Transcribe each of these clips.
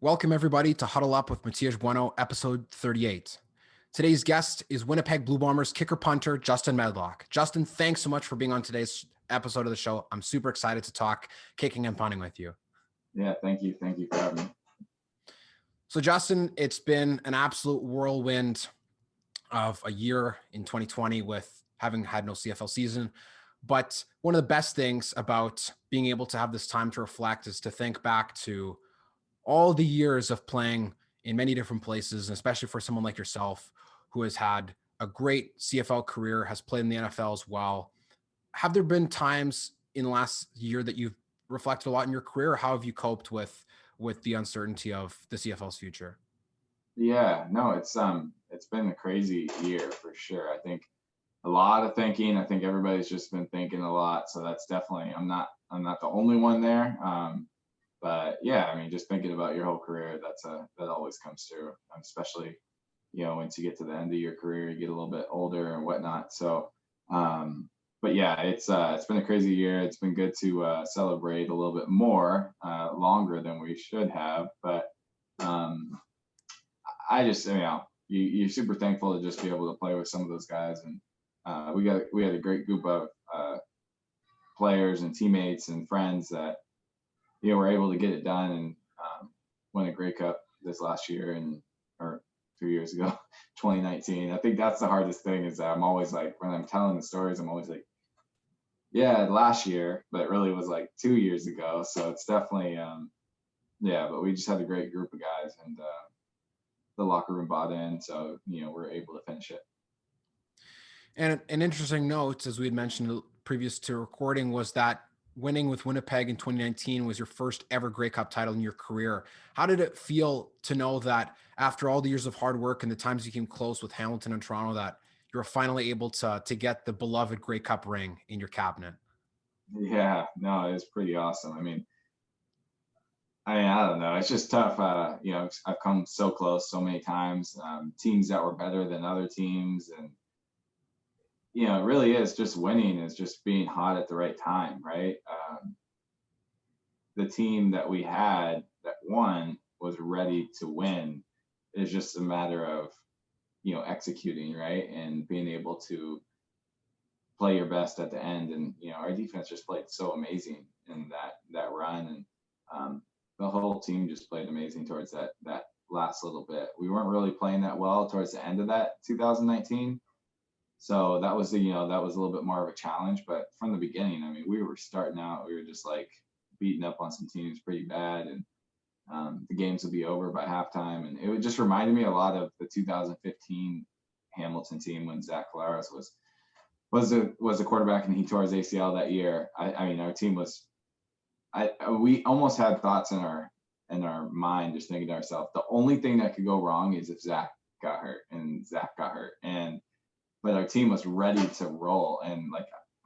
Welcome, everybody, to Huddle Up with Matias Bueno, episode 38. Today's guest is Winnipeg Blue Bombers kicker punter Justin Medlock. Justin, thanks so much for being on today's episode of the show. I'm super excited to talk kicking and punting with you. Yeah, thank you. Thank you for having me. So, Justin, it's been an absolute whirlwind of a year in 2020 with having had no CFL season. But one of the best things about being able to have this time to reflect is to think back to all the years of playing in many different places, and especially for someone like yourself who has had a great CFL career, has played in the NFL as well. Have there been times in the last year that you've reflected a lot in your career, or how have you coped with the uncertainty of the CFL's future? Yeah, no, it's been a crazy year for sure. I think a lot of thinking. I think everybody's just been thinking a lot. So that's definitely I'm not the only one there. But yeah, I mean, just thinking about your whole career, that always comes through, especially once you get to the end of your career, you get a little bit older and whatnot. So, but yeah, it's been a crazy year. It's been good to celebrate a little bit more, longer than we should have. But I just, you're super thankful to just be able to play with some of those guys, and we had a great group of players and teammates and friends that were able to get it done and win a Grey Cup this last year or 2 years ago, 2019. I think that's the hardest thing is that I'm always like, when I'm telling the stories, I'm always like, yeah, last year, but it really was like 2 years ago. So it's definitely, yeah, but we just had a great group of guys, and the locker room bought in. So, we're able to finish it. And an interesting note, as we had mentioned previous to recording, was that winning with Winnipeg in 2019 was your first ever Grey Cup title in your career. How did it feel to know that after all the years of hard work and the times you came close with Hamilton and Toronto, that you were finally able to get the beloved Grey Cup ring in your cabinet? Yeah, no, it was pretty awesome. I don't know. It's just tough. I've come so close so many times. Teams that were better than other teams, and it really is just winning is just being hot at the right time, right? The team that we had that won was ready to win. It's just a matter of executing, right, and being able to play your best at the end. And our defense just played so amazing in that run, and the whole team just played amazing towards that last little bit. We weren't really playing that well towards the end of that 2019. So that was a little bit more of a challenge. But from the beginning, we were starting out, we were just like beating up on some teams pretty bad, and the games would be over by halftime. And it just reminded me a lot of the 2015 Hamilton team when Zach Collaros was the quarterback and he tore his ACL that year. Our team was, we almost had thoughts in our mind, just thinking to ourselves, the only thing that could go wrong is if Zach got hurt, and Zach got hurt. But our team was ready to roll. And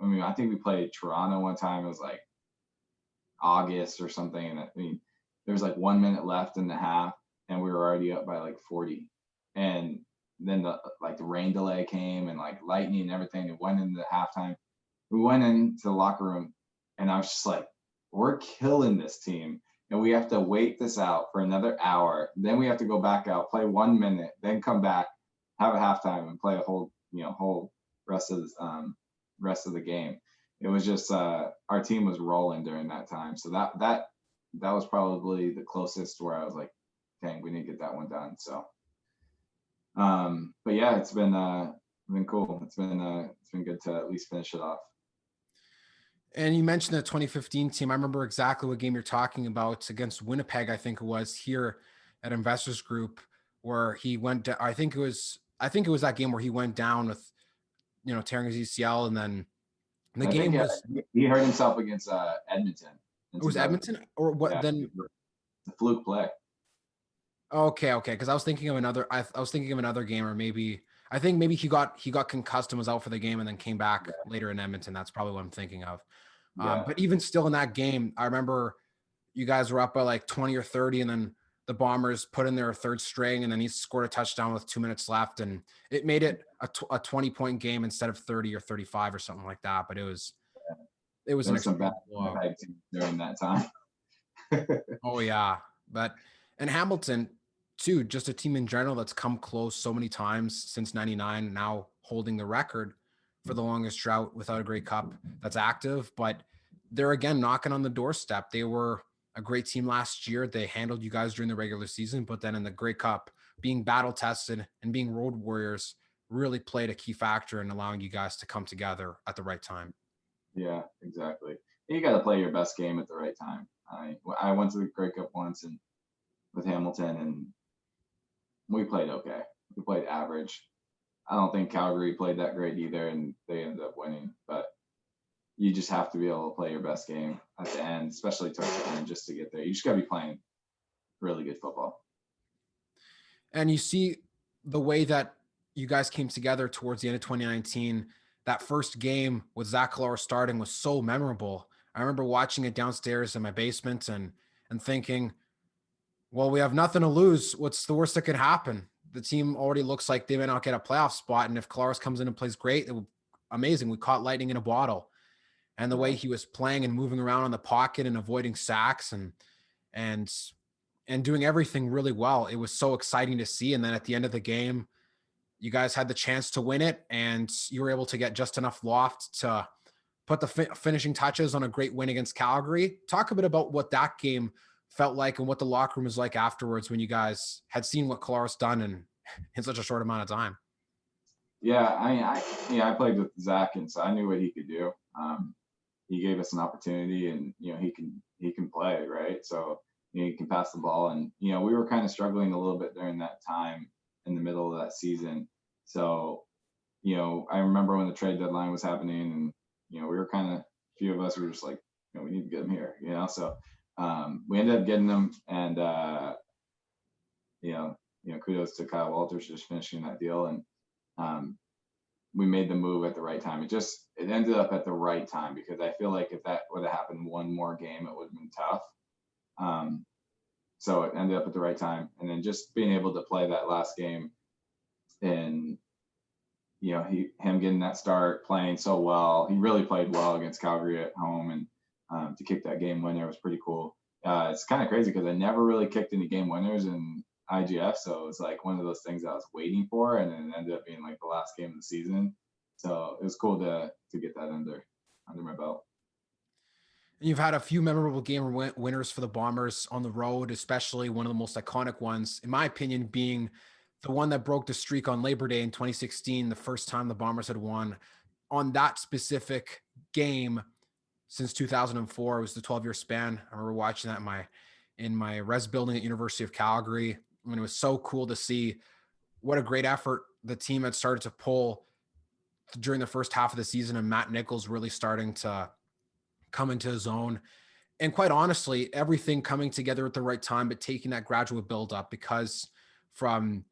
I think we played Toronto one time. It was like August or something. And there was like 1 minute left in the half, and we were already up by like 40. And then the rain delay came, and like lightning and everything. It went into halftime. We went into the locker room, and I was just like, we're killing this team, and we have to wait this out for another hour. Then we have to go back out, play 1 minute, then come back, have a halftime, and play a whole rest of the game. It was just our team was rolling during that time. So that was probably the closest where I was like, dang, we need to get that one done. So but yeah, it's been cool. It's been good to at least finish it off. And you mentioned the 2015 team. I remember exactly what game you're talking about, against Winnipeg, I think it was, here at Investors Group, where he went. I think it was that game where he went down with, tearing his ACL, and then the game was. He hurt himself against Edmonton. It was Edmonton, or what? Yeah, then the fluke play. Okay. Because I was thinking of another. I was thinking of another game, or maybe he got concussed and was out for the game, and then came back later in Edmonton. That's probably what I'm thinking of. But even still, in that game, I remember you guys were up by like 20 or 30, and then the Bombers put in their third string, and then he scored a touchdown with 2 minutes left, and it made it a 20-point game instead of 30 or 35 or something like that. But it was some bad teams during that time. Oh yeah, but And Hamilton, too, just a team in general that's come close so many times since '99, now holding the record for the longest drought without a Grey Cup that's active. But they're again knocking on the doorstep. They were a great team last year. They handled you guys during the regular season, but then in the Grey Cup, being battle tested and being road warriors really played a key factor in allowing you guys to come together at the right time. Yeah, exactly. You got to play your best game at the right time. I went to the Grey Cup once and with Hamilton, and we played okay. We played average. I don't think Calgary played that great either, and they ended up winning. But you just have to be able to play your best game at the end, especially towards the end, just to get there. You just got to be playing really good football. And you see the way that you guys came together towards the end of 2019. That first game with Zach Collaros starting was so memorable. I remember watching it downstairs in my basement and thinking, well, we have nothing to lose. What's the worst that could happen? The team already looks like they may not get a playoff spot. And if Collaros comes in and plays great, it will amazing. We caught lightning in a bottle. And the way Yeah. he was playing and moving around on the pocket and avoiding sacks and and doing everything really well. It was so exciting to see. And then at the end of the game, you guys had the chance to win it, and you were able to get just enough loft to put the finishing touches on a great win against Calgary. Talk a bit about what that game felt like and what the locker room was like afterwards when you guys had seen what Collaros done in such a short amount of time. Yeah, I played with Zach, and so I knew what he could do. He gave us an opportunity, and he can play, right? So he can pass the ball, and we were kind of struggling a little bit during that time in the middle of that season. So I remember when the trade deadline was happening, and we were kind of, a few of us were just like, we need to get him here, So we ended up getting him, and kudos to Kyle Walters just finishing that deal, and we made the move at the right time. It ended up at the right time, because I feel like if that would have happened one more game, it would have been tough. So it ended up at the right time, and then just being able to play that last game, and him getting that start, playing so well. He really played well against Calgary at home, and to kick that game winner was pretty cool. It's kind of crazy because I never really kicked any game winners in IGF, so it was like one of those things I was waiting for, and then it ended up being like the last game of the season. So it was cool to get that under my belt. And you've had a few memorable game winners for the Bombers on the road, especially one of the most iconic ones, in my opinion, being the one that broke the streak on Labor Day in 2016, the first time the Bombers had won on that specific game since 2004. It was the 12-year span. I remember watching that in my res building at University of Calgary, and it was so cool to see what a great effort the team had started to pull during the first half of the season, and Matt Nichols really starting to come into his own. And quite honestly, everything coming together at the right time, but taking that gradual build up, because from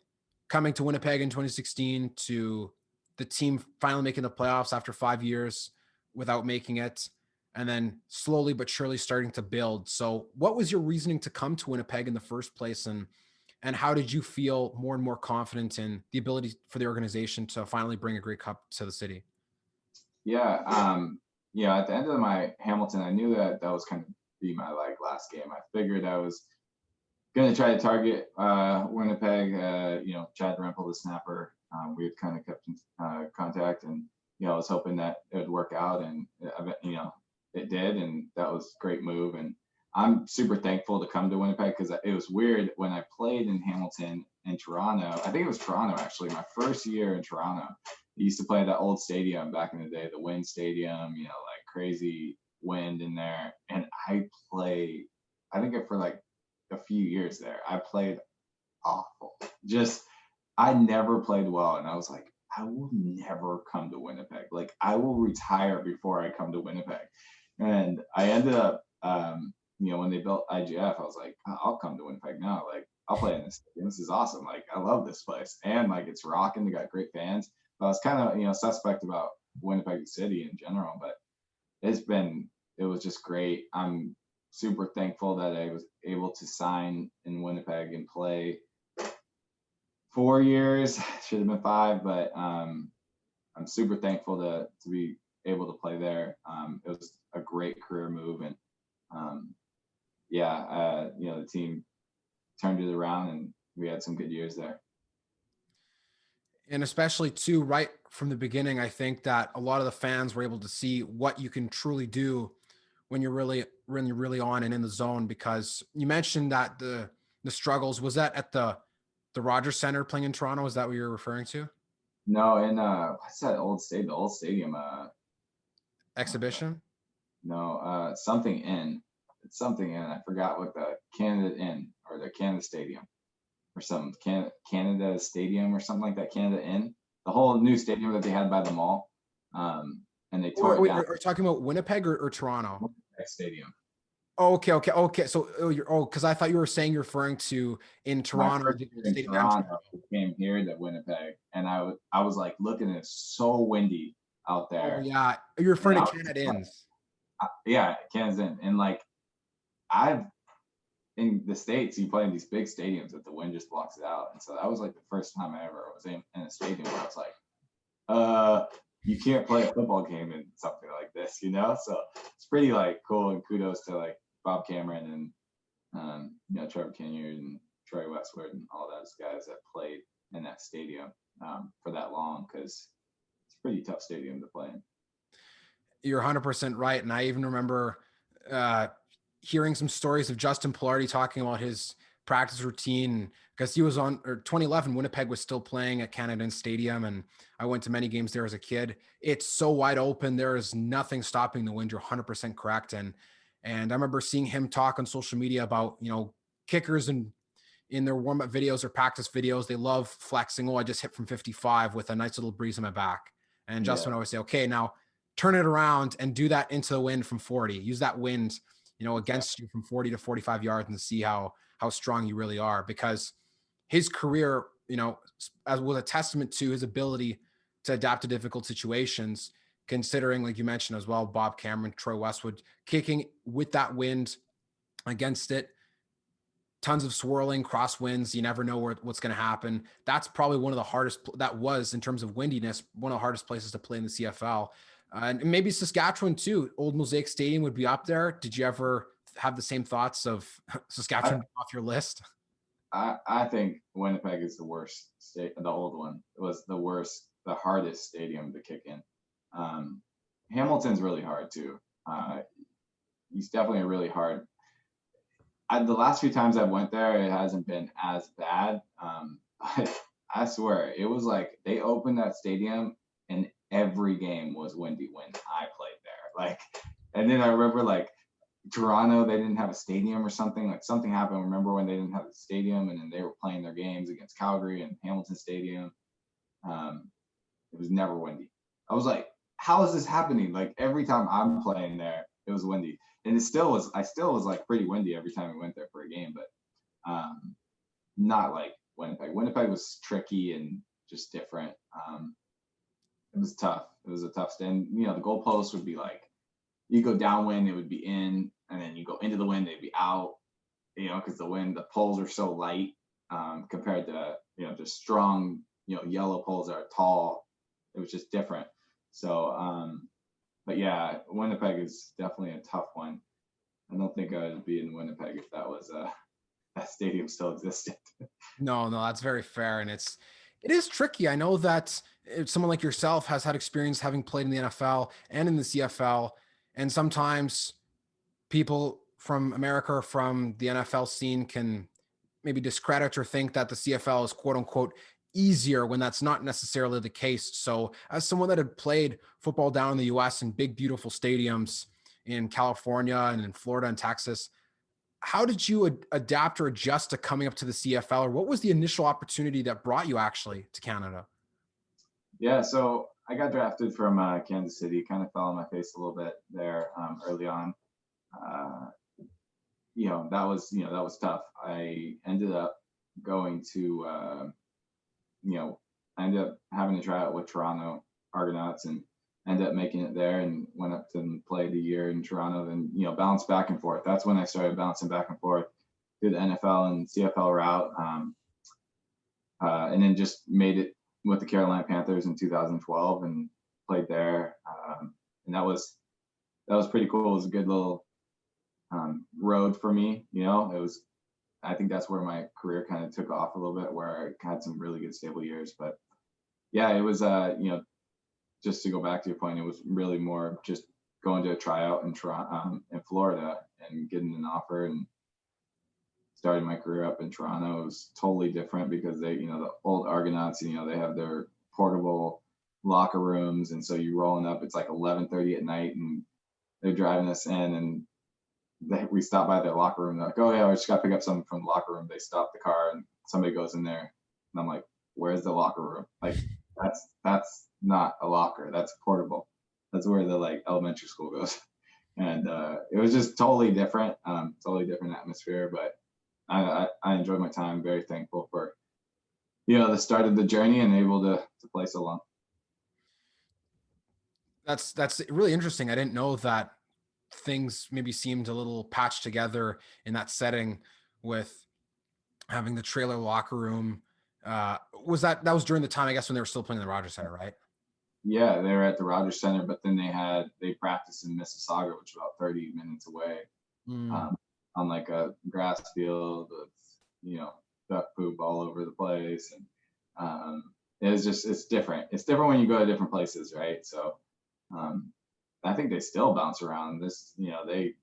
coming to Winnipeg in 2016 to the team finally making the playoffs after 5 years without making it, and then slowly but surely starting to build. So what was your reasoning to come to Winnipeg in the first place? And how did you feel more and more confident in the ability for the organization to finally bring a Grey Cup to the city? Yeah, at the end of my Hamilton, I knew that was kind of be my last game. I figured I was going to try to target Winnipeg. Chad Rempel, the snapper, we had kind of kept in contact, and I was hoping that it would work out, and it did, and that was a great move. And I'm super thankful to come to Winnipeg, because it was weird when I played in Hamilton and Toronto. I think it was Toronto, actually, my first year in Toronto. I used to play at that old stadium back in the day, the Wind Stadium, like crazy wind in there. And I think for like a few years there, I played awful. I never played well. And I was like, I will never come to Winnipeg. Like, I will retire before I come to Winnipeg. And I ended up, when they built IGF, I was like, I'll come to Winnipeg now. Like, I'll play in this stadium. This is awesome. Like, I love this place. And like, it's rocking. They got great fans. But I was kind of, suspect about Winnipeg City in general, but it was just great. I'm super thankful that I was able to sign in Winnipeg and play 4 years. Should have been 5, but I'm super thankful to be able to play there. It was a great career move, and the team turned it around, and we had some good years there. And especially too, right from the beginning, I think that a lot of the fans were able to see what you can truly do when you're really on and in the zone. Because you mentioned that the struggles, was that at the Rogers Center playing in Toronto? Is that what you're referring to? No, and what's that old stadium? The old stadium. Uh, Exhibition? no, something in. It's something in. I forgot what the Canada Inn or the Canada Stadium or something. Canada Stadium or something like that. Canada Inn. The whole new stadium that they had by the mall. And they tore it Wait, down. are you talking about Winnipeg or Toronto? Stadium. Oh, okay. So, because I thought you were saying you're referring to in My Toronto, first the year in stadium in Toronto, Toronto. we came here to Winnipeg, and I was like looking at it, so windy out Oh there. yeah, you're And referring I to was Canada like, Inns. yeah, Kansas City. And like I've in the States, you play in these big stadiums that the wind just blocks it out. And so that was like the first time I ever was in a stadium where I was like, you can't play a football game in something like this, you know? So it's pretty like cool, and kudos to like Bob Cameron and Trevor Kenyon and Troy Westwood and all those guys that played in that stadium for that long, because it's a pretty tough stadium to play in. You're 100% right. And I even remember uh, hearing some stories of Justin Pilardi talking about his practice routine, because he was on, or 2011, Winnipeg was still playing at Canada Stadium. And I went to many games there as a kid. It's so wide open. There is nothing stopping the wind. You're 100% correct. And I remember seeing him talk on social media about, kickers and in their warm-up videos or practice videos, they love flexing. Oh, I just hit from 55 with a nice little breeze on my back. And Yeah. Justin would always say, okay, now turn it around and do that into the wind from 40. Use that wind, against you from 40 to 45 yards, and see how strong you really are. Because his career, as was a testament to his ability to adapt to difficult situations, considering, like you mentioned as well, Bob Cameron, Troy Westwood, kicking with that wind against it, tons of swirling crosswinds. You never know what's going to happen. That's probably one of the hardest, that was, in terms of windiness, one of the hardest places to play in the CFL. And maybe Saskatchewan too. Old Mosaic Stadium would be up there. Did you ever have the same thoughts of Saskatchewan off your list? I think Winnipeg is the worst state. The old one was the worst, the hardest stadium to kick in. Hamilton's really hard too. He's definitely a really hard. The last few times I went there, it hasn't been as bad. But I swear, it was like they opened that stadium and every game was windy when I played there. Like, and then I remember like Toronto, they didn't have a stadium or something. Like something happened. Remember when they didn't have a stadium, and then they were playing their games against Calgary and Hamilton Stadium. It was never windy. I was like, how is this happening? Like every time I'm playing there, it was windy. And it still was, I still was like pretty windy every time we went there for a game, but not like Winnipeg. Winnipeg was tricky and just different. It was tough. It was a tough stand. The goalposts would be like, you go downwind, it would be in, and then you go into the wind, they'd be out, because the poles are so light compared to, just strong, yellow poles that are tall. It was just different. So, but yeah, Winnipeg is definitely a tough one. I don't think I would be in Winnipeg if that stadium still existed. No, that's very fair. And it is tricky. I know that someone like yourself has had experience having played in the NFL and in the CFL. And sometimes people from America or from the NFL scene can maybe discredit or think that the CFL is quote unquote easier, when that's not necessarily the case. So as someone that had played football down in the US in big, beautiful stadiums in California and in Florida and Texas, how did you adapt or adjust to coming up to the CFL? Or what was the initial opportunity that brought you actually to Canada? Yeah, so I got drafted from Kansas City. Kind of fell on my face a little bit there early on. That was tough. I ended up going to, I ended up having to try out with Toronto Argonauts and ended up making it there, and went up to play the year in Toronto. Then bounced back and forth. That's when I started bouncing back and forth through the NFL and CFL route, and then just made it with the Carolina Panthers in 2012 and played there. And that was pretty cool. It was a good little road for me. It was I think that's where my career kind of took off a little bit, where I had some really good stable years. But yeah, it was just to go back to your point, it was really more just going to a tryout in Toronto, in Florida, and getting an offer and starting my career up in Toronto. It was totally different because they, the old Argonauts, they have their portable locker rooms, and so you rolling up, it's like 11:30 at night, and they're driving us in, and we stop by their locker room. They're like, "Oh yeah, we just got to pick up something from the locker room." They stop the car, and somebody goes in there, and I'm like, "Where's the locker room? Like, that's not a locker. That's portable. That's where the like elementary school goes." And it was just totally different atmosphere. But I enjoyed my time. Very thankful for the start of the journey and able to play so long. That's really interesting. I didn't know that things maybe seemed a little patched together in that setting with having the trailer locker room. That was during the time, I guess, when they were still playing in the Rogers Center, right? Yeah, they were at the Rogers Center, but then they practiced in Mississauga, which is about 30 minutes away, Mm. um, on like a grass field with duck poop all over the place, and it's different. It's different when you go to different places, right? So um, I think they still bounce around. They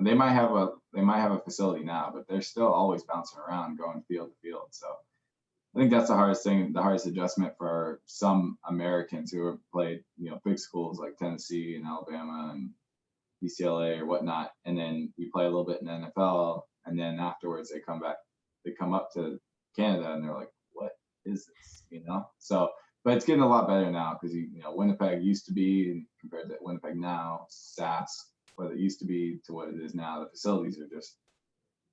might have a facility now, but they're still always bouncing around, going field to field. So I think that's the hardest thing, the hardest adjustment for some Americans who have played, big schools like Tennessee and Alabama and UCLA or whatnot, and then you play a little bit in the NFL, and then afterwards they come up to Canada, and they're like, "What is this?" So, but it's getting a lot better now because Winnipeg used to be, compared to Winnipeg now, SAS, what it used to be to what it is now. The facilities are just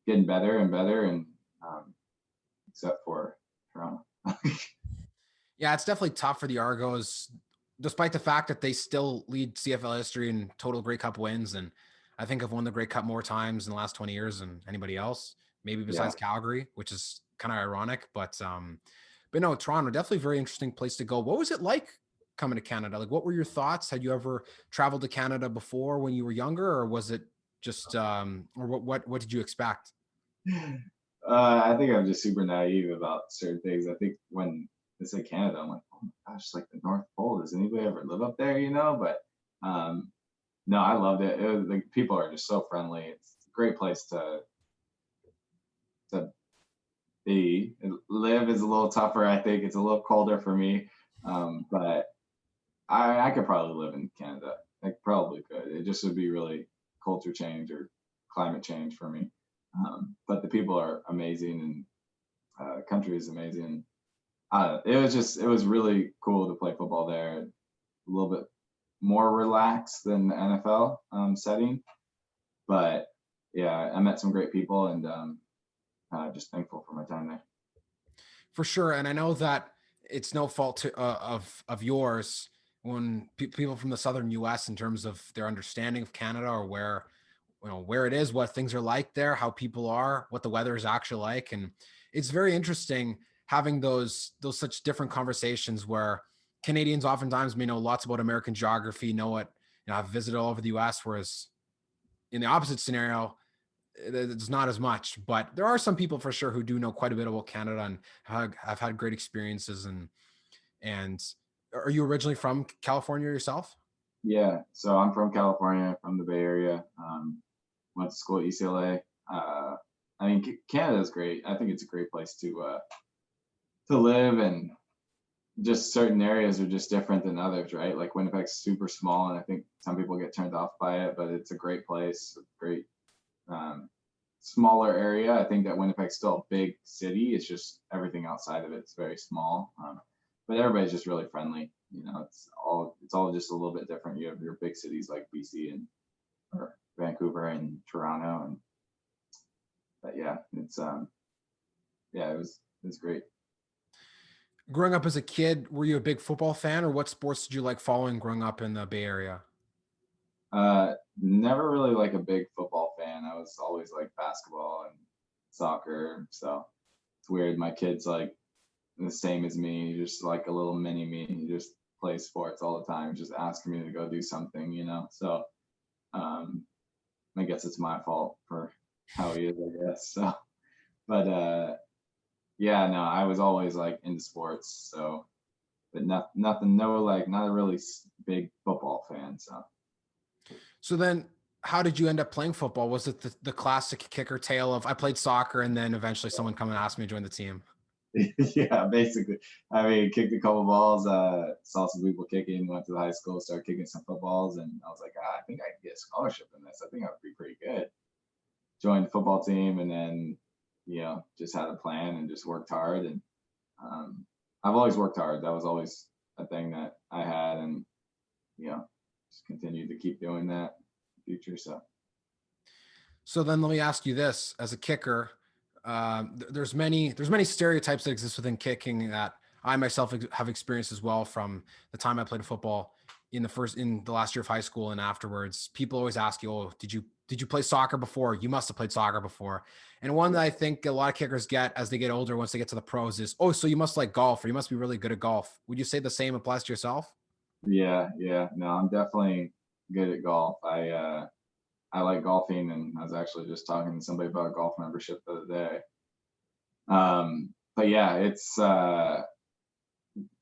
getting better and better, and except for Toronto. Yeah, it's definitely tough for the Argos, despite the fact that they still lead CFL history in total Grey Cup wins. And I think have won the Grey Cup more times in the last 20 years than anybody else, maybe Yeah. besides Calgary, which is kind of ironic. But no, Toronto, definitely a very interesting place to go. What was it like coming to Canada? Like, what were your thoughts? Had you ever traveled to Canada before when you were younger, or was it just, or what did you expect? I think I'm just super naive about certain things. I think when they say Canada, I'm like, oh my gosh, like the North Pole. Does anybody ever live up there? But no, I loved it. Like, people are just so friendly. It's a great place to be. Live is a little tougher. I think it's a little colder for me, but I could probably live in Canada. I probably could. It just would be really culture change or climate change for me. But the people are amazing, and country is amazing. It was really cool to play football there. A little bit more relaxed than the NFL setting, but yeah, I met some great people, and just thankful for my time there. For sure. And I know that it's no fault of yours when people from the southern U.S. in terms of their understanding of Canada, or where it is, what things are like there, how people are, what the weather is actually like. And it's very interesting having those such different conversations where Canadians oftentimes may know lots about American geography, know it, have visited all over the US, whereas in the opposite scenario, it's not as much. But there are some people for sure who do know quite a bit about Canada and have had great experiences. And are you originally from California yourself? Yeah, so I'm from California, from the Bay Area. Went to school at UCLA. I mean, Canada is great. I think it's a great place to live, and just certain areas are just different than others, right? Like Winnipeg's super small, and I think some people get turned off by it, but it's a great place, a great um, smaller area. I think that Winnipeg's still a big city. It's just everything outside of it's very small. But everybody's just really friendly. It's all just a little bit different. You have your big cities like BC and or Vancouver and Toronto, and but yeah, it was great. Growing up as a kid, were you a big football fan, or what sports did you like following growing up in the Bay Area? Never really like a big football fan. I was always like basketball and soccer. So it's weird. My kid's like the same as me, just like a little mini me. He just plays sports all the time, just asking me to go do something. So um, I guess it's my fault for how he is, I guess. So, But yeah, no, I was always like into sports. So, but nothing, no, like not a really big football fan. So. So then, how did you end up playing football? Was it the classic kicker tale of I played soccer and then eventually someone come and asked me to join the team? Yeah, basically. I mean, kicked a couple balls, saw some people kicking, went to the high school, started kicking some footballs, and I was like, I think I can get a scholarship in this. I think I would be pretty good. Joined the football team, and then, just had a plan and just worked hard. And I've always worked hard. That was always a thing that I had, and just continued to keep doing that in the future. So then let me ask you this: as a kicker, there's many stereotypes that exist within kicking that I myself have experienced as well from the time I played football in the last year of high school and afterwards. People always ask you, "Oh, did you play soccer before? You must have played soccer before." And one that I think a lot of kickers get as they get older, once they get to the pros, is, "Oh, so you must like golf, or you must be really good at golf." Would you say the same applies to yourself? Yeah, yeah. No, I'm definitely good at golf. I like golfing, and I was actually just talking to somebody about a golf membership the other day. But yeah, it's I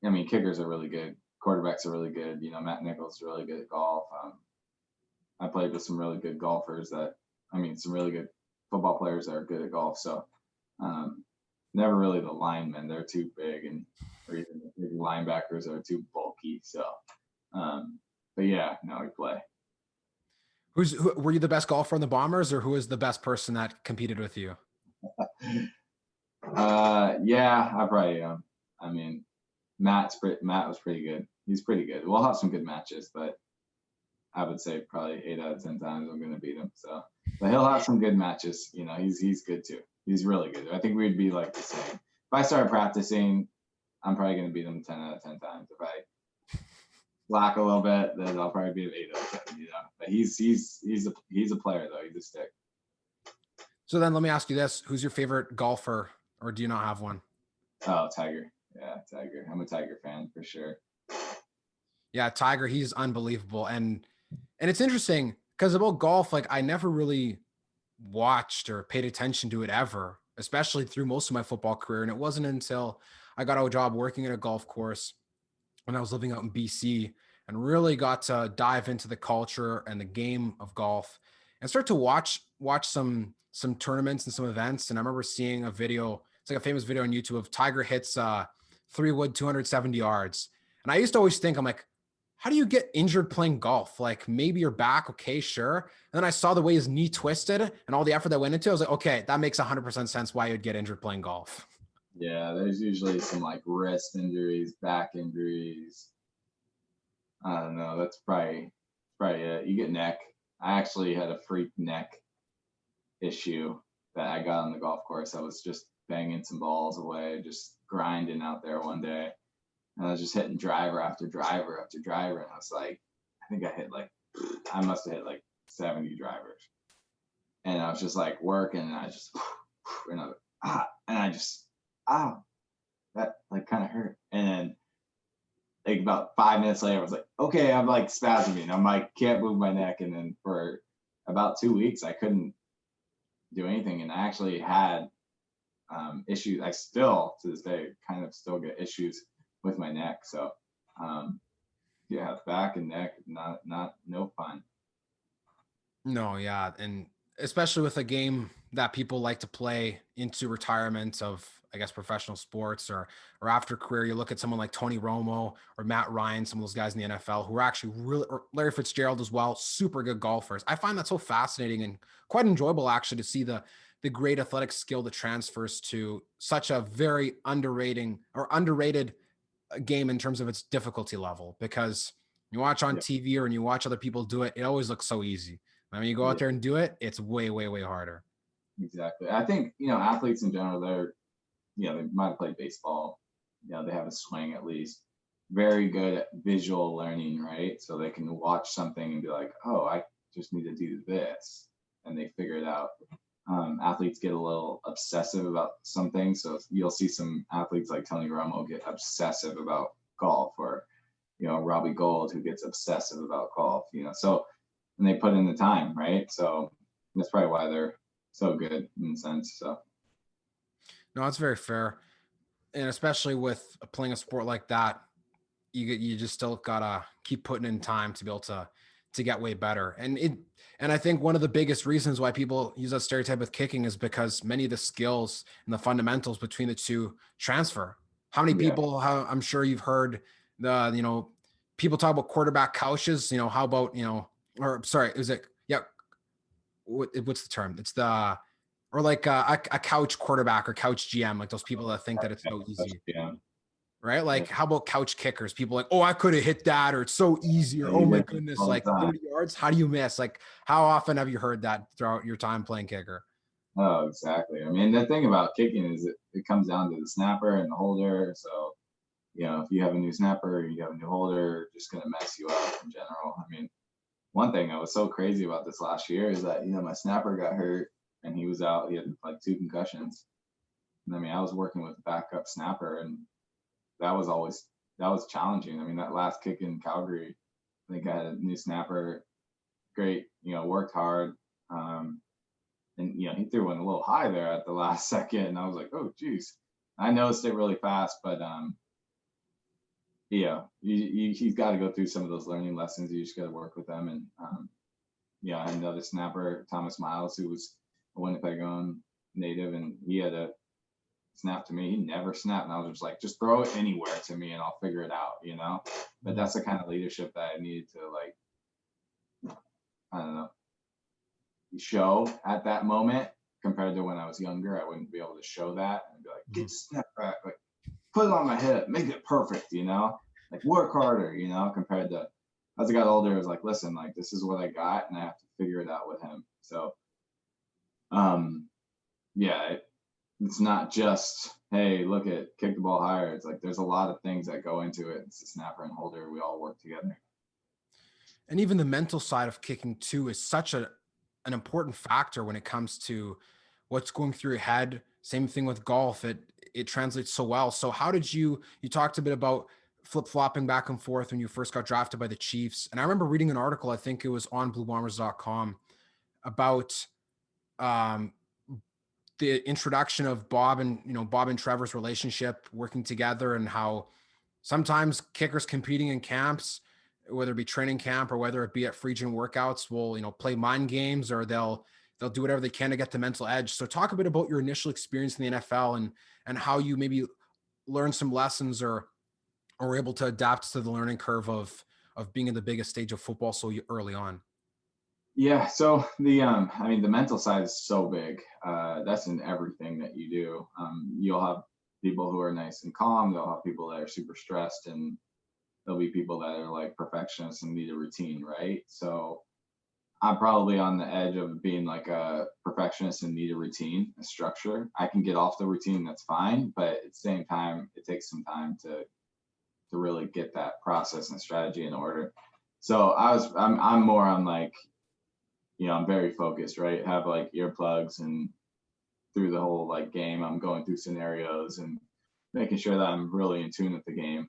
mean, kickers are really good, quarterbacks are really good. Matt Nichols is really good at golf. I played with some really good golfers some really good football players that are good at golf. So never really the linemen; they're too big, or even the big linebackers are too bulky. So, but yeah, no, we play. Were you the best golfer on the Bombers, or who was the best person that competed with you? Yeah, I probably am. I mean, Matt was pretty good. He's pretty good. We'll have some good matches, but I would say probably 8 out of 10 times I'm going to beat him. So, but he'll have some good matches. He's good too. He's really good. I think we'd be like the same. If I started practicing, I'm probably going to beat him 10 out of 10 times. If I slack a little bit, then I'll probably beat him 8 out of 10. But he's a player though. He's a stick. So then let me ask you this: who's your favorite golfer, or do you not have one? Oh, Tiger. Yeah, Tiger. I'm a Tiger fan for sure. Yeah, Tiger, he's unbelievable. And it's interesting because about golf, like I never really watched or paid attention to it ever, especially through most of my football career. And it wasn't until I got a job working at a golf course when I was living out in BC and really got to dive into the culture and the game of golf and start to watch some tournaments and some events. And I remember seeing a video, it's like a famous video on YouTube of Tiger hits 3 wood 270 yards. And I used to always think, I'm like, how do you get injured playing golf? Like maybe your back, okay, sure. And then I saw the way his knee twisted and all the effort that went into it. I was like, okay, that makes 100% sense why you'd get injured playing golf. Yeah, there's usually some like wrist injuries, back injuries. I don't know. That's probably it. You get neck. I actually had a freak neck issue that I got on the golf course. I was just banging some balls away, just grinding out there one day. And I was just hitting driver after driver after driver. And I was like, I must have hit like 70 drivers. And I was just like working and and I just, that like kind of hurt. And then like about 5 minutes later, I was like, okay, I'm like spasming. I'm like, can't move my neck. And then for about 2 weeks, I couldn't do anything. And I actually had issues. I still, to this day, kind of still get issues with my neck. So, yeah, back and neck, no fun. No, yeah. And especially with a game that people like to play into retirement of, I guess, professional sports or after career, you look at someone like Tony Romo or Matt Ryan, some of those guys in the NFL who are actually really, or Larry Fitzgerald as well, super good golfers. I find that so fascinating and quite enjoyable actually to see the great athletic skill that transfers to such a very underrated game in terms of its difficulty level, because you watch on Yeah, TV or when you watch other people do it, it always looks so easy. When you go out yeah, there and do it, it's way, way, way harder. exactly. I think athletes in general, they might have played baseball. They have a swing at least. Very good at visual learning, right? So they can watch something and be like, oh, I just need to do this, and they figure it out. Athletes get a little obsessive about some things. So you'll see some athletes like Tony Romo get obsessive about golf, or Robbie Gold who gets obsessive about golf. So and they put in the time, right? So that's probably why they're so good in a sense. So No, that's very fair. And especially with playing a sport like that, you just still gotta keep putting in time to be able to get way better. And I think one of the biggest reasons why people use that stereotype with kicking is because many of the skills and the fundamentals between the two transfer. How many Yeah. people, how I'm sure you've heard people talk about quarterback couches, how about, or sorry, is it, yeah, what's the term? It's the, or like a couch quarterback or couch GM, like those people that think that it's so easy, Yeah. right? Yeah. Like, how about couch kickers? People like, oh, I could have hit that, or it's so easy, or You oh my did it goodness, all the like time. 30 yards. How do you miss? Like, how often have you heard that throughout your time playing kicker? Oh, exactly. I mean, the thing about kicking is it comes down to the snapper and the holder. So, if you have a new snapper, you have a new holder, just going to mess you up in general. I mean, one thing I was so crazy about this last year is that, my snapper got hurt and he was out. He had like 2 concussions. And I mean, I was working with a backup snapper, and that was always, that was challenging. I mean, that last kick in Calgary, I think I had a new snapper, great, worked hard. And he threw one a little high there at the last second, and I was like, "Oh, geez." I noticed it really fast, but he's got to go through some of those learning lessons. You just got to work with them, and I had another snapper, Thomas Miles, who was a Winnipeg native, and he had a snap to me. He never snapped, and I was just like, "Just throw it anywhere to me, and I'll figure it out." But that's the kind of leadership that I needed to, like, I don't know, show at that moment compared to when I was younger. I wouldn't be able to show that and be like, Mhm. get snap back, like put it on my hip, make it perfect, like work harder, compared to as I got older, I was like, listen, like this is what I got and I have to figure it out with him. So um yeah, it's not just, hey, look at kick the ball higher. It's like there's a lot of things that go into it. It's the snapper and holder. We all work together. And even the mental side of kicking too is such an important factor when it comes to what's going through your head. Same thing with golf. It translates so well. So how did you talked a bit about flip-flopping back and forth when you first got drafted by the Chiefs. And I remember reading an article, I think it was on bluebombers.com, about um the introduction of Bob and Trevor's relationship working together, and how sometimes kickers competing in camps, whether it be training camp or whether it be at free agent workouts, will play mind games, or they'll do whatever they can to get the mental edge. So talk a bit about your initial experience in the NFL, and how you maybe learn some lessons, or were able to adapt to the learning curve of being in the biggest stage of football so early on. Yeah, so I mean, the mental side is so big. That's in everything that you do. You'll have people who are nice and calm. They'll have people that are super stressed, and there'll be people that are like perfectionists and need a routine, right? So I'm probably on the edge of being like a perfectionist and need a routine, a structure. I can get off the routine, that's fine, but at the same time, it takes some time to really get that process and strategy in order. So I'm more on like, I'm very focused, right? Have like earplugs, and through the whole like game, I'm going through scenarios and making sure that I'm really in tune with the game.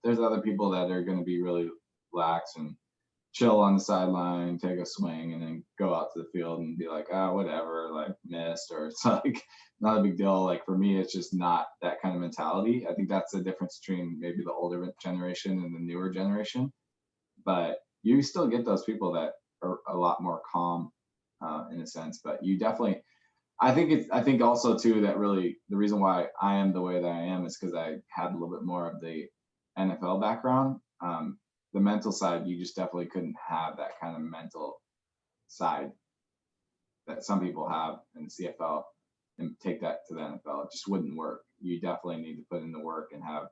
There's other people that are going to be really lax and chill on the sideline, take a swing, and then go out to the field and be like, whatever, like missed, or it's like not a big deal. Like for me, it's just not that kind of mentality. I think that's the difference between maybe the older generation and the newer generation. But you still get those people that are a lot more calm in a sense. But you definitely, I think also too that really the reason why I am the way that I am is because I had a little bit more of the NFL background. The mental side, you just definitely couldn't have that kind of mental side that some people have in the CFL and take that to the NFL. It just wouldn't work. You definitely need to put in the work and have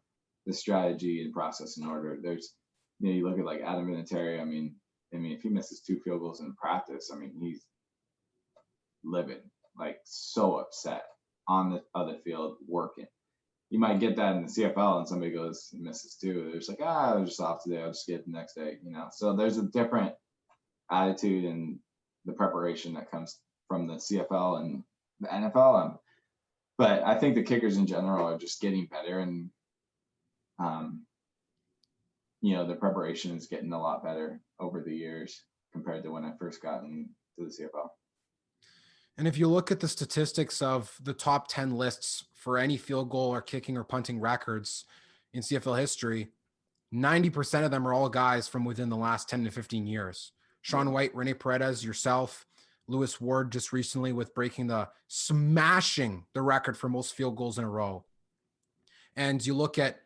the strategy and process in order. There's, you look at like Adam Vinatieri. I mean, if he misses 2 field goals in practice, I mean, he's livid, like so upset on the other field working. You might get that in the CFL and somebody goes and misses 2. They're just like, I was just off today. I'll just get it the next day. So there's a different attitude and the preparation that comes from the CFL and the NFL. But I think the kickers in general are just getting better, and um, the preparation is getting a lot better over the years compared to when I first got into the CFL. And if you look at the statistics of the top 10 lists for any field goal or kicking or punting records in CFL history, 90% of them are all guys from within the last 10 to 15 years. Sean White, Rene Paredes, yourself, Lewis Ward just recently with smashing the record for most field goals in a row. And you look at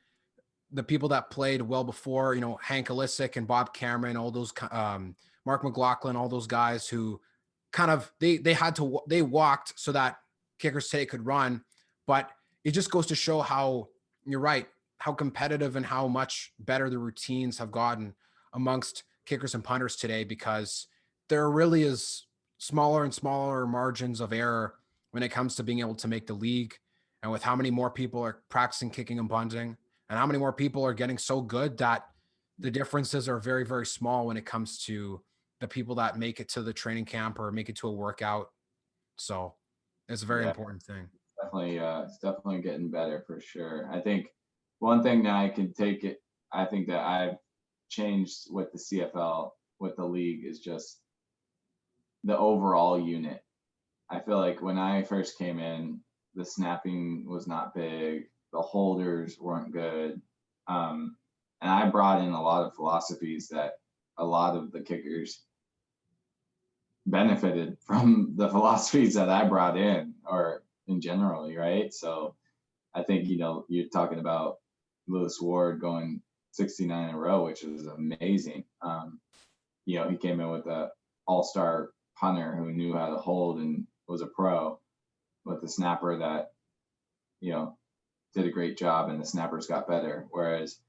the people that played well before, Hank Alisic and Bob Cameron, all those, Mark McLaughlin, all those guys who kind of, they walked so that kickers today could run. But it just goes to show how, you're right, how competitive and how much better the routines have gotten amongst kickers and punters today, because there really is smaller and smaller margins of error when it comes to being able to make the league. And with how many more people are practicing kicking and punting, and how many more people are getting so good that the differences are very, very small when it comes to the people that make it to the training camp or make it to a workout. So it's a very important thing. It's definitely getting better for sure. I think one thing that I think that I've changed with the CFL, with the league, is just the overall unit. I feel like when I first came in, the snapping was not big, the holders weren't good. And I brought in a lot of philosophies that a lot of the kickers benefited from the philosophies that I brought in, or in general, right? So I think, you're talking about Lewis Ward going 69 in a row, which is amazing. He came in with a all-star punter who knew how to hold and was a pro, with a snapper that, did a great job, and the snappers got better. Whereas,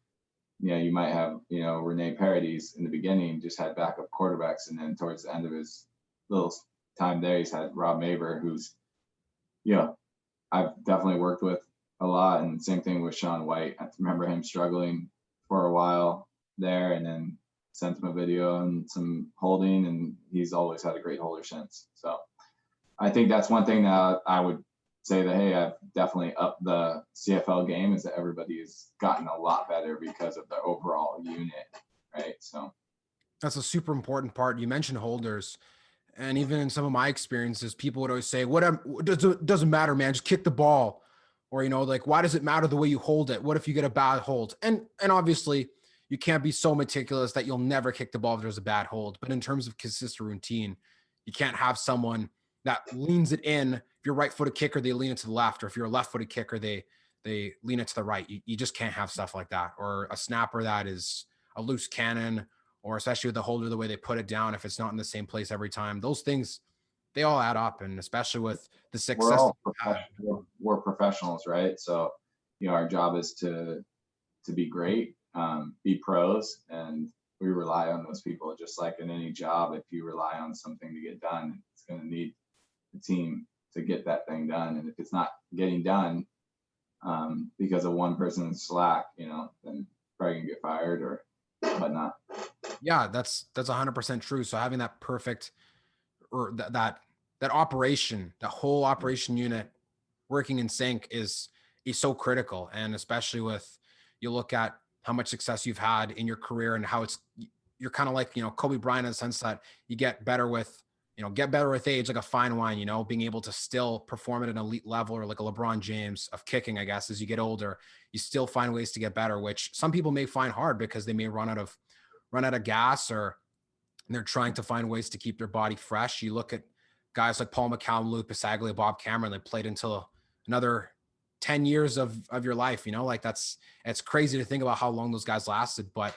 you might have, Rene Paredes in the beginning just had backup quarterbacks, and then towards the end of his little time there, he's had Rob Maber, who's, I've definitely worked with a lot. And same thing with Sean White. I remember him struggling for a while there, and then sent him a video and some holding, and he's always had a great holder since. So I think that's one thing that I would say that, hey, I've definitely upped the CFL game, is that everybody has gotten a lot better because of the overall unit, right? So that's a super important part. You mentioned holders. And even in some of my experiences, people would always say, doesn't matter, man, just kick the ball. Or, why does it matter the way you hold it? What if you get a bad hold? And obviously you can't be so meticulous that you'll never kick the ball if there's a bad hold. But in terms of consistent routine, you can't have someone that leans it in. If you're a right-footed kicker, they lean it to the left. Or if you're a left-footed kicker, they lean it to the right. You just can't have stuff like that. Or a snapper that is a loose cannon, or especially with the holder, the way they put it down, if it's not in the same place every time. Those things, they all add up. And especially with the success. We're professionals, right? So, our job is to be great, be pros, and we rely on those people. Just like in any job, if you rely on something to get done, it's going to need the team to get that thing done. And if it's not getting done because of one person's slack, then probably gonna get fired or whatnot. Yeah, that's 100% true. So having that perfect, or that operation, that whole operation unit working in sync is so critical. And especially with, you look at how much success you've had in your career and how you're kind of like, Kobe Bryant, in the sense that you get better with age, like a fine wine, being able to still perform at an elite level, or like a LeBron James of kicking, I guess. As you get older, you still find ways to get better, which some people may find hard because they may run out of gas, or they're trying to find ways to keep their body fresh. You look at guys like Paul McCallum, Luke Bisaglia, Bob Cameron, they played until another 10 years of your life, it's crazy to think about how long those guys lasted. But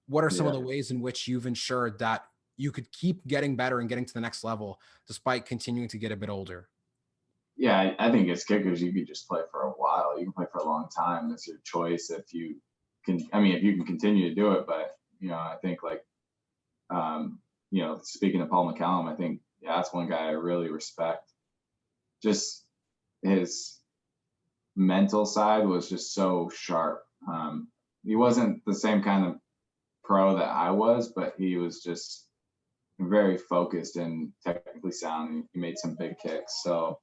what are some of the ways in which you've ensured that you could keep getting better and getting to the next level despite continuing to get a bit older? Yeah, I think as kickers, you could just play for a while. You can play for a long time. It's your choice if you can continue to do it. But, I think speaking of Paul McCallum, I think, that's one guy I really respect. Just his mental side was just so sharp. He wasn't the same kind of pro that I was, but he was just very focused and technically sound, and he made some big kicks. So,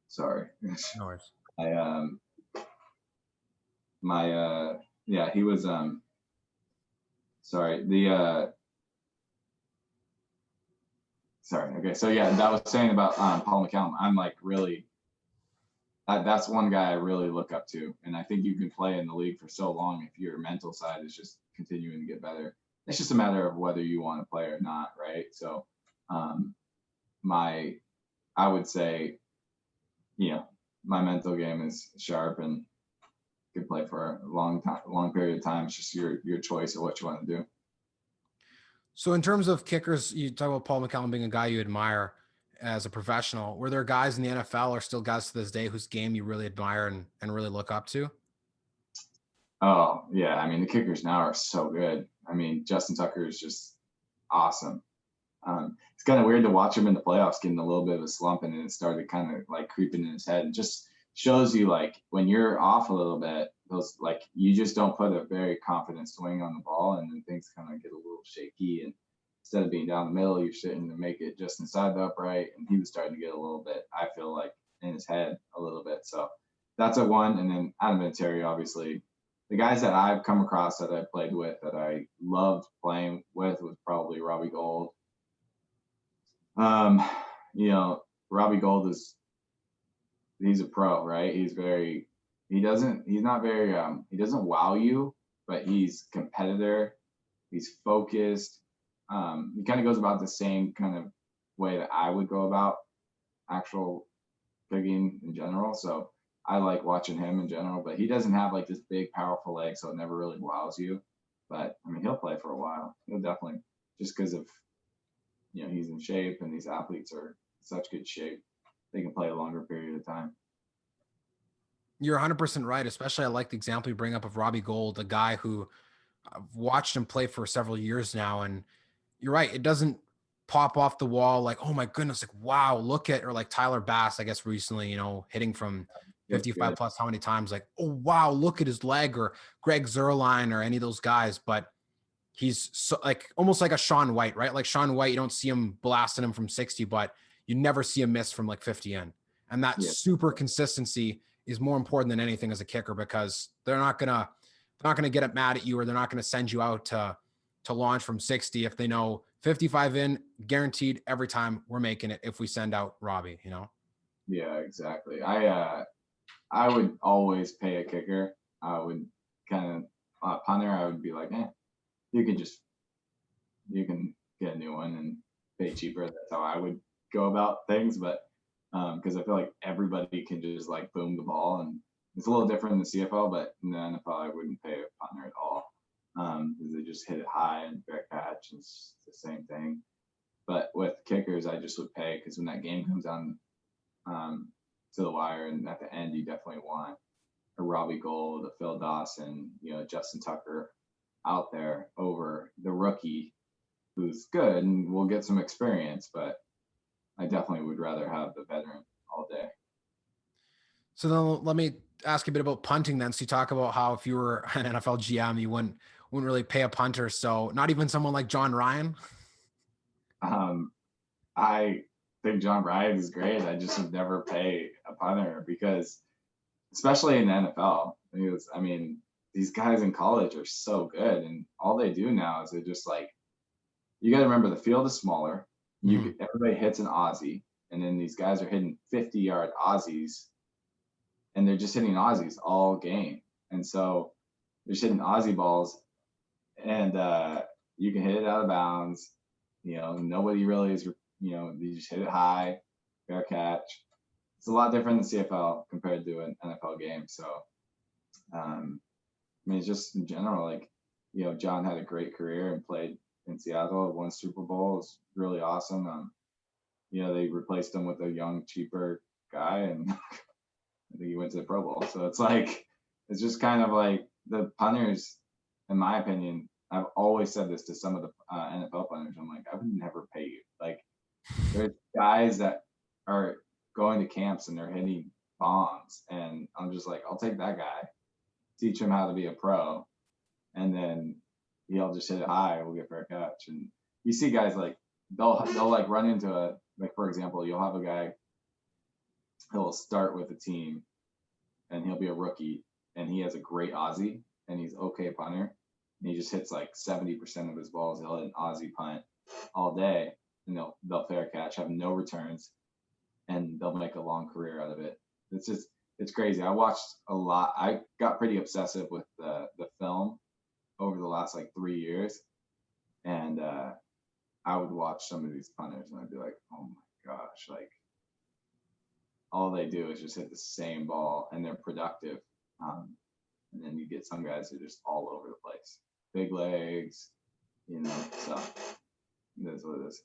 sorry. No worries. He was, sorry. Okay. So that was saying about Paul McCallum. I'm like really that's one guy I really look up to. And I think you can play in the league for so long if your mental side is just continuing to get better. It's just a matter of whether you want to play or not, right? So, um, I would say, you know, my mental game is sharp and can play for a long period of time. It's just your choice of what you want to do. So in terms of kickers, you talk about Paul McCallum being a guy you admire as a professional. Were there guys in the NFL or still guys to this day whose game you really admire and really look up to? Oh yeah, I mean the kickers now are so good. I mean Justin Tucker is just awesome. It's kind of weird to watch him in the playoffs getting a little bit of a slump, and then it started kind of like creeping in his head. And just shows you like when you're off a little bit, those like you just don't put a very confident swing on the ball, and then things kind of get a little shaky. And instead of being down the middle, you're sitting to make it just inside the upright. And he was starting to get a little bit, I feel like, in his head a little bit. So that's a one. And then Adam Vinatieri, obviously, the guys that I've come across that I played with that I loved playing with was probably Robbie Gould. Um, you know, Robbie Gould he's a pro, right? He's not very he doesn't wow you, but he's competitor, he's focused. He kind of goes about the same kind of way that I would go about actual pigging in general. So I like watching him in general, but he doesn't have like this big, powerful leg, so it never really wows you. But I mean, he'll play for a while. He'll definitely, just because of he's in shape, and these athletes are in such good shape, they can play a longer period of time. You're 100% right. Especially, I like the example you bring up of Robbie Gould, a guy who I've watched him play for several years now. And you're right. It doesn't pop off the wall like, oh my goodness, like, wow, look at, or like Tyler Bass, I guess recently, hitting from It's 55 good. plus how many times, like, oh wow, look at his leg, or Greg Zerline or any of those guys. But he's so, like almost like a Sean White, right? Like Sean White, you don't see him blasting him from 60, but you never see him miss from like 50 in. And that Yeah, super consistency is more important than anything as a kicker, because they're not gonna get mad at you, or they're not gonna send you out to launch from 60 if they know 55 in guaranteed every time we're making it if we send out Robbie. yeah, exactly. I would always pay a kicker. I would kind of punter. I would be like, you can just you can get a new one and pay cheaper. That's how I would go about things. But because I feel like everybody can just like boom the ball, and it's a little different in the CFL, but in the NFL, I wouldn't pay a punter at all because they just hit it high and fair catch. And it's the same thing. But with kickers, I just would pay, because when that game comes on to the wire, and at the end, you definitely want a Robbie Gould, a Phil Dawson, Justin Tucker out there over the rookie who's good and will get some experience. But I definitely would rather have the veteran all day. So then let me ask you a bit about punting then. So you talk about how if you were an NFL GM, you wouldn't really pay a punter. So not even someone like John Ryan. Um, I think John Ryan is great. I just would never pay a punter, because, especially in the NFL, because, I mean, these guys in college are so good, and all they do now is they just like, you got to remember the field is smaller. Everybody hits an Aussie, and then these guys are hitting 50-yard Aussies, and they're just hitting Aussies all game. And so they're just hitting Aussie balls, and you can hit it out of bounds. Nobody really is. You just hit it high, fair catch. It's a lot different than CFL compared to an NFL game. So, I mean, it's just in general, like, John had a great career and played in Seattle, won Super Bowl. It's really awesome. They replaced him with a young, cheaper guy, and I think he went to the Pro Bowl. So it's like, it's just kind of like the punters, in my opinion. I've always said this to some of the NFL punters. I'm like, I would never pay you. Like, there's guys that are going to camps and they're hitting bombs, and I'm just like, I'll take that guy, teach him how to be a pro, and then he'll just hit it high. We'll get fair catch. And you see guys like they'll like run into like, for example, you'll have a guy, he'll start with a team, and he'll be a rookie, and he has a great Aussie, and he's okay punter, and he just hits like 70% of his balls. He'll hit an Aussie punt all day, and they'll fair catch, have no returns, and they'll make a long career out of it. It's it's crazy. I watched a lot. I got pretty obsessive with the film over the last like 3 years, and I would watch some of these punters, and I'd be like, oh my gosh, like all they do is just hit the same ball, and they're productive. And then you get some guys who are just all over the place, big legs, you know. So that's what it is.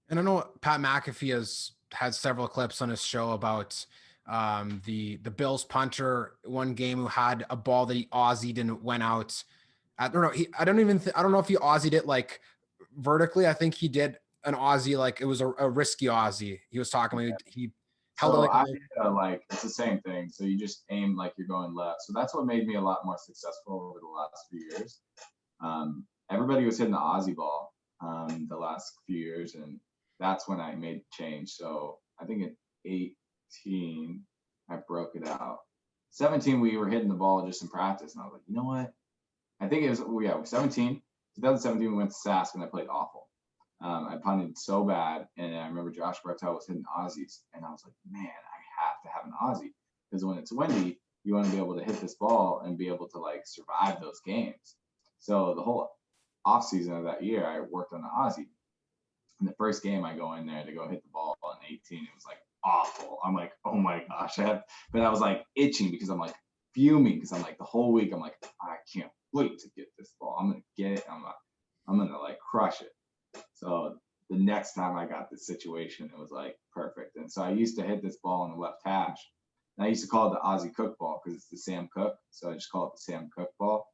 And I know Pat McAfee has had several clips on his show about the Bills punter one game who had a ball that he Aussied and it went out. I don't know. I don't know if he Aussied it like vertically. I think he did an Aussie, like it was a risky Aussie. He was talking about he held it So like, like it's the same thing. So you just aim like you're going left. So that's what made me a lot more successful over the last few years. Everybody was hitting the Aussie ball the last few years, and that's when I made the change. So I think at 18, I broke it out. 17, we were hitting the ball just in practice, and I was like, you know what? I think it was 17. 2017, we went to Sask, and I played awful. I punted so bad, and I remember Josh Bartel was hitting Aussies, and I was like, man, I have to have an Aussie, because when it's windy, you want to be able to hit this ball and be able to like survive those games. So the whole off season of that year, I worked on the Aussie. And the first game I go in there to go hit the ball on 18, it was like awful. I'm like, oh my gosh. But I was like itching because I'm like fuming, because I'm like the whole week, I'm like, I can't wait to get this ball. I'm going to get it. I'm going to like crush it. So the next time I got this situation, it was like perfect. And so I used to hit this ball on the left hash. And I used to call it the Aussie Cook ball because it's the Sam Cook. So I just call it the Sam Cook ball.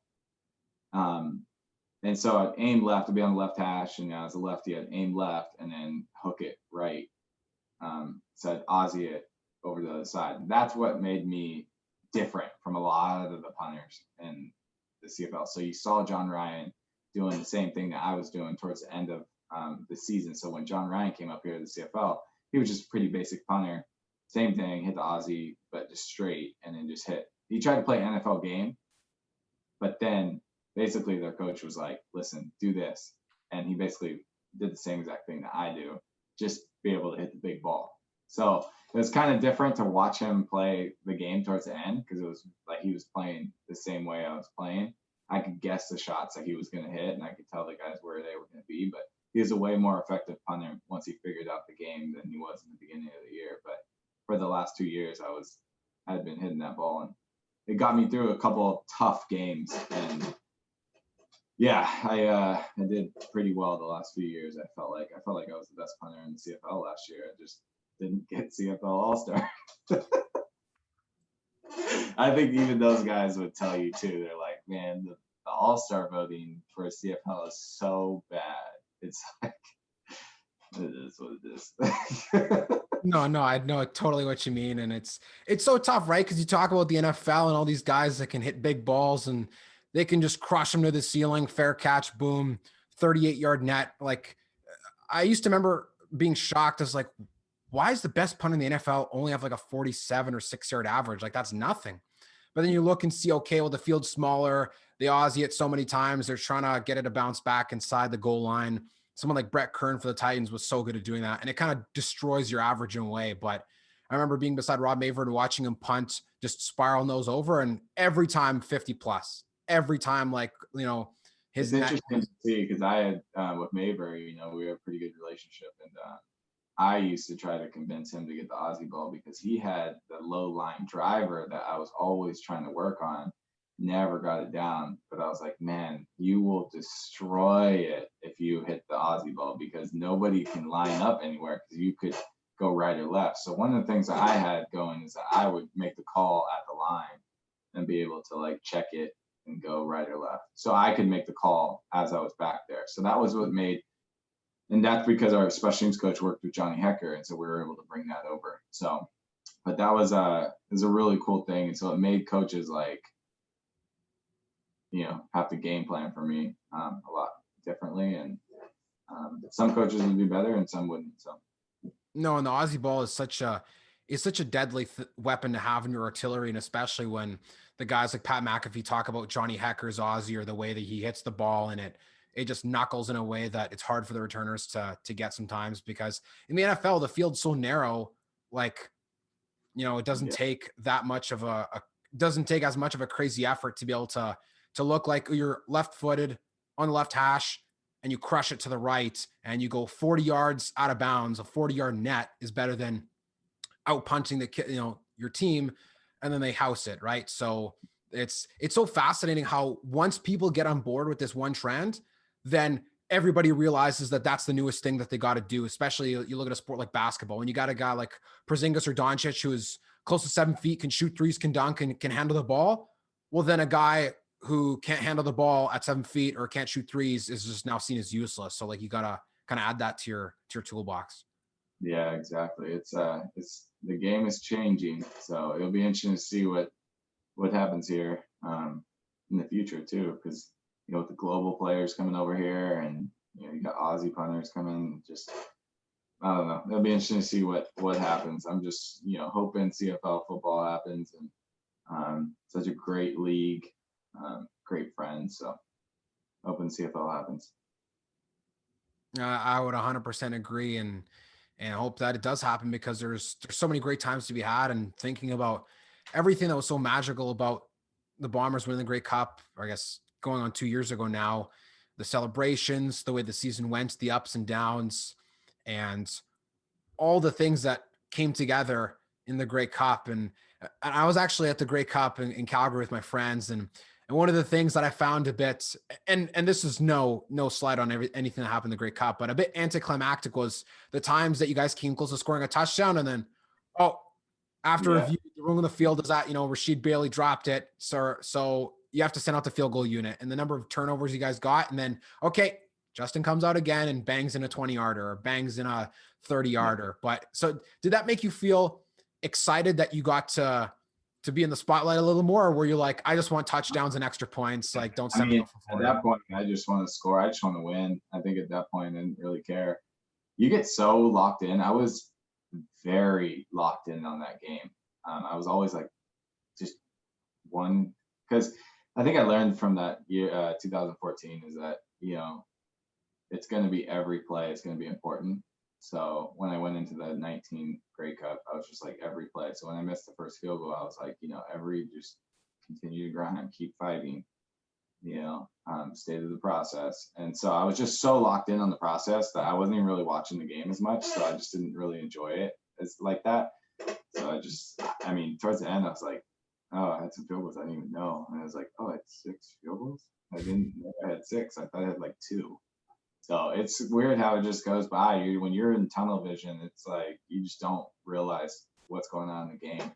And so I'd aim left to be on the left hash, and as a lefty, I'd aim left and then hook it right. So I'd Aussie it over the other side. And that's what made me different from a lot of the punters in the CFL. So you saw John Ryan doing the same thing that I was doing towards the end of the season. So when John Ryan came up here to the CFL, he was just a pretty basic punter. Same thing, hit the Aussie, but just straight, and then just hit. He tried to play an NFL game, but then basically their coach was like, listen, do this. And he basically did the same exact thing that I do, just be able to hit the big ball. So it was kind of different to watch him play the game towards the end, because it was like he was playing the same way I was playing. I could guess the shots that he was going to hit, and I could tell the guys where they were going to be. But he was a way more effective punter once he figured out the game than he was in the beginning of the year. But for the last 2 years, I had been hitting that ball, and it got me through a couple of tough games. And yeah, I did pretty well the last few years. I felt like I was the best punter in the CFL last year. I just didn't get CFL All-Star. I think even those guys would tell you too. They're like, man, the All-Star voting for CFL is so bad. It's like, it is what it is. No, I know totally what you mean. And it's so tough, right? Because you talk about the NFL and all these guys that can hit big balls and they can just crush them to the ceiling, fair catch, boom, 38-yard net. Like, I used to remember being shocked as like, why is the best punter in the NFL only have like a 47 or 6-yard average? Like, that's nothing. But then you look and see, okay, well, the field's smaller. They Aussie it so many times. They're trying to get it to bounce back inside the goal line. Someone like Brett Kern for the Titans was so good at doing that. And it kind of destroys your average in a way. But I remember being beside Rob Maver and watching him punt, just spiral nose over. And every time 50 plus, every time, like, you know, his it's interesting to see, because I had with Maver, you know, we have a pretty good relationship. And I used to try to convince him to get the Aussie ball because he had the low line driver that I was always trying to work on. Never got it down, but I was like, man, you will destroy it if you hit the Aussie ball, because nobody can line up anywhere because you could go right or left. So one of the things that I had going is that I would make the call at the line and be able to like check it and go right or left. So I could make the call as I was back there. So that was what made, and that's because our special teams coach worked with Johnny Hecker, and so we were able to bring that over. So, but that was a really cool thing, and so it made coaches like, you know, have to game plan for me a lot differently, and some coaches would do better and some wouldn't. So no, and the Aussie ball is such a deadly weapon to have in your artillery, and especially when the guys like Pat McAfee talk about Johnny Hecker's Aussie, or the way that he hits the ball and it just knuckles in a way that it's hard for the returners to get sometimes, because in the NFL the field's so narrow. Like, it doesn't Yeah. take that much of doesn't take as much of a crazy effort to be able to look like you're left-footed on the left hash and you crush it to the right and you go 40 yards out of bounds. A 40-yard net is better than out punching your team, and then they house it, right? So it's so fascinating how once people get on board with this one trend, then everybody realizes that that's the newest thing that they got to do. Especially you look at a sport like basketball, when you got a guy like Porzingis or Doncic who is close to 7 feet, can shoot threes, can dunk, and can handle the ball. Well, then a guy who can't handle the ball at 7 feet or can't shoot threes is just now seen as useless. So like you gotta kind of add that to your toolbox. Yeah, exactly. It's the game is changing, so it'll be interesting to see what happens here in the future too, because with the global players coming over here, and you got Aussie punters coming. Just I don't know. It'll be interesting to see what happens. I'm just hoping CFL football happens, and such a great league, great friends. So hoping CFL happens. I would 100% agree, and hope that it does happen, because there's so many great times to be had. And thinking about everything that was so magical about the Bombers winning the Grey Cup, or I guess going on 2 years ago now, the celebrations, the way the season went, the ups and downs, and all the things that came together in the Grey Cup. And I was actually at the Grey Cup in Calgary with my friends, and one of the things that I found a bit, and this is no slight on anything that happened in the Grey Cup, but a bit anticlimactic, was the times that you guys came close to scoring a touchdown, and then after Yeah, review, the room on the field is that Rasheed Bailey dropped it, so you have to send out the field goal unit, and the number of turnovers you guys got, and then Justin comes out again and bangs in a 20-yarder or bangs in a 30-yarder. But so did that make you feel excited that you got to be in the spotlight a little more, or were you like, I just want touchdowns and extra points, like don't I send me mean, up for at 40? that point, I just want to score. I just want to win. I think at that point, I didn't really care. You get so locked in. I was very locked in on that game. I was always like, just one, because I think I learned from that year, 2014, is that it's going to be every play. It's going to be important. So when I went into the 19 Grey Cup, I was just like every play. So when I missed the first field goal, I was like, just continue to grind, keep fighting, stay to the process. And so I was just so locked in on the process that I wasn't even really watching the game as much. So I just didn't really enjoy it as like that. So I mean, towards the end, I was like, oh, I had some field goals I didn't even know. And I was like, oh, I had 6 field goals? I didn't know I had 6. I thought I had like 2. So it's weird how it just goes by. When you're in tunnel vision, it's like you just don't realize what's going on in the game.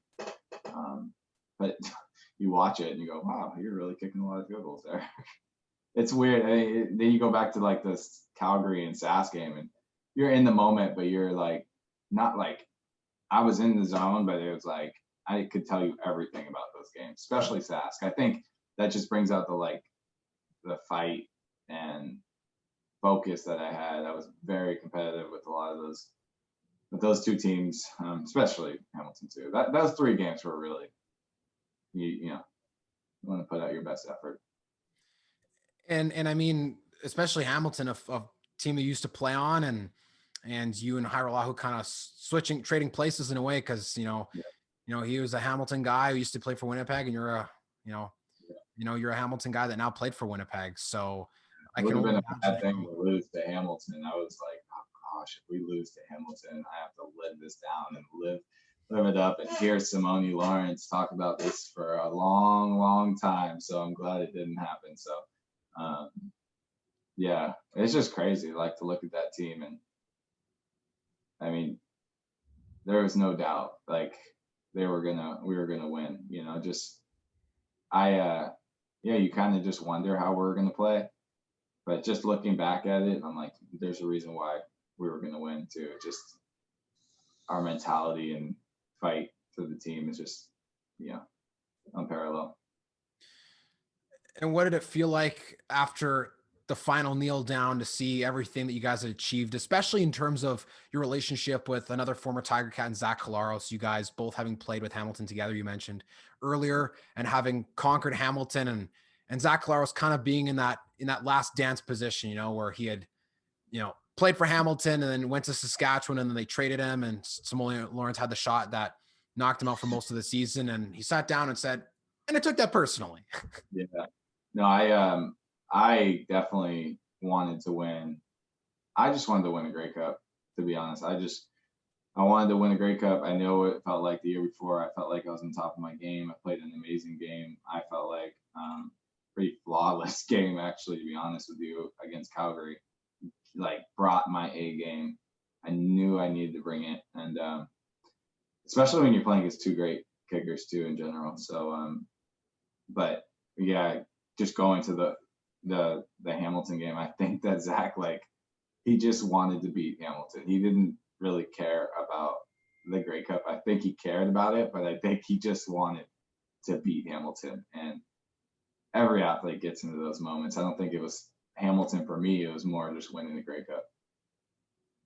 But you watch it and you go, wow, you're really kicking a lot of field goals there. It's weird. Then you go back to like this Calgary and Sask game, and you're in the moment, but you're like, not like I was in the zone, but it was like I could tell you everything about those games, especially Sask. I think that just brings out the fight and focus that I had. I was very competitive with a lot of those 2 teams, especially Hamilton too. Those 3 games were really, you want to put out your best effort. And I mean, especially Hamilton, a team that used to play on, and you and Hiralahu kind of trading places in a way, because he was a Hamilton guy who used to play for Winnipeg, and you're a Hamilton guy that now played for Winnipeg. So I It would can have only been a bad imagine. thing to lose to Hamilton. I was like, oh gosh, if we lose to Hamilton, I have to live this down and live it up and hear Simone Lawrence talk about this for a long, long time. So I'm glad it didn't happen. So yeah, it's just crazy, like, to look at that team. And I mean, there was no doubt, like, we were gonna win. Just you kind of just wonder how we're gonna play. But just looking back at it, I'm like, there's a reason why we were going to win too. Just our mentality and fight for the team is just, unparalleled. And what did it feel like after the final kneel down to see everything that you guys had achieved, especially in terms of your relationship with another former Tiger Cat and Zach Collaros, you guys both having played with Hamilton together, you mentioned earlier, and having conquered Hamilton, and Zach Collaros kind of being in that last dance position, where he had, played for Hamilton and then went to Saskatchewan, and then they traded him, and Simone Lawrence had the shot that knocked him out for most of the season. And he sat down and said, and I took that personally. Yeah. No, I definitely wanted to win. I just wanted to win a Grey Cup, to be honest. I wanted to win a Grey Cup. I know it felt like the year before. I felt like I was on top of my game. I played an amazing game. I felt like pretty flawless game, actually, to be honest with you, against Calgary. Like brought my A game. I knew I needed to bring it, and especially when you're playing against two great kickers too in general. So, but yeah, just going to the Hamilton game, I think that Zach, like, he just wanted to beat Hamilton. He didn't really care about the Grey Cup. I think he cared about it, but I think he just wanted to beat Hamilton. And every athlete gets into those moments. I don't think it was Hamilton for me. It was more just winning the Grey Cup.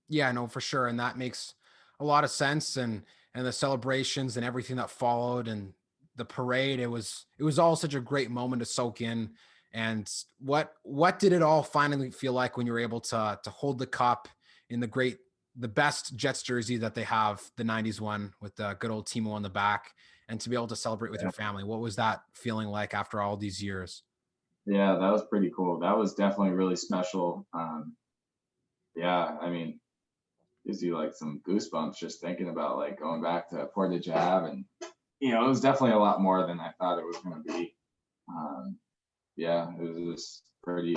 Yeah, no, for sure. And that makes a lot of sense. And the celebrations and everything that followed and the parade, it was all such a great moment to soak in. And what did it all finally feel like when you were able to hold the cup in the best Jets jersey that they have, the 90s one with the good old Timo on the back, and to be able to celebrate with your family? What was that feeling like after all these years? Yeah, that was pretty cool. That was definitely really special. Yeah, I mean, gives you like some goosebumps just thinking about like going back to Port de Jab, and it was definitely a lot more than I thought it was going to be. Um, yeah, it was just pretty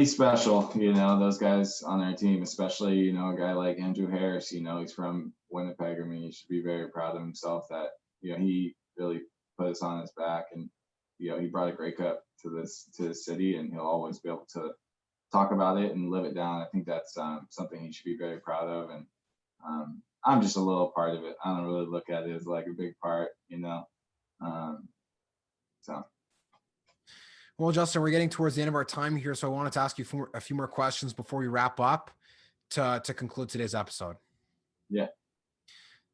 special. Those guys on our team, especially a guy like Andrew Harris. He's from Winnipeg. I mean, he should be very proud of himself that he really put us on his back, and he brought a Grey Cup to the city, and he'll always be able to talk about it and live it down. I think that's something he should be very proud of, and I'm just a little part of it. I don't really look at it as like a big part. So. Well, Justin, we're getting towards the end of our time here, so I wanted to ask you a few more questions before we wrap up to conclude today's episode. Yeah.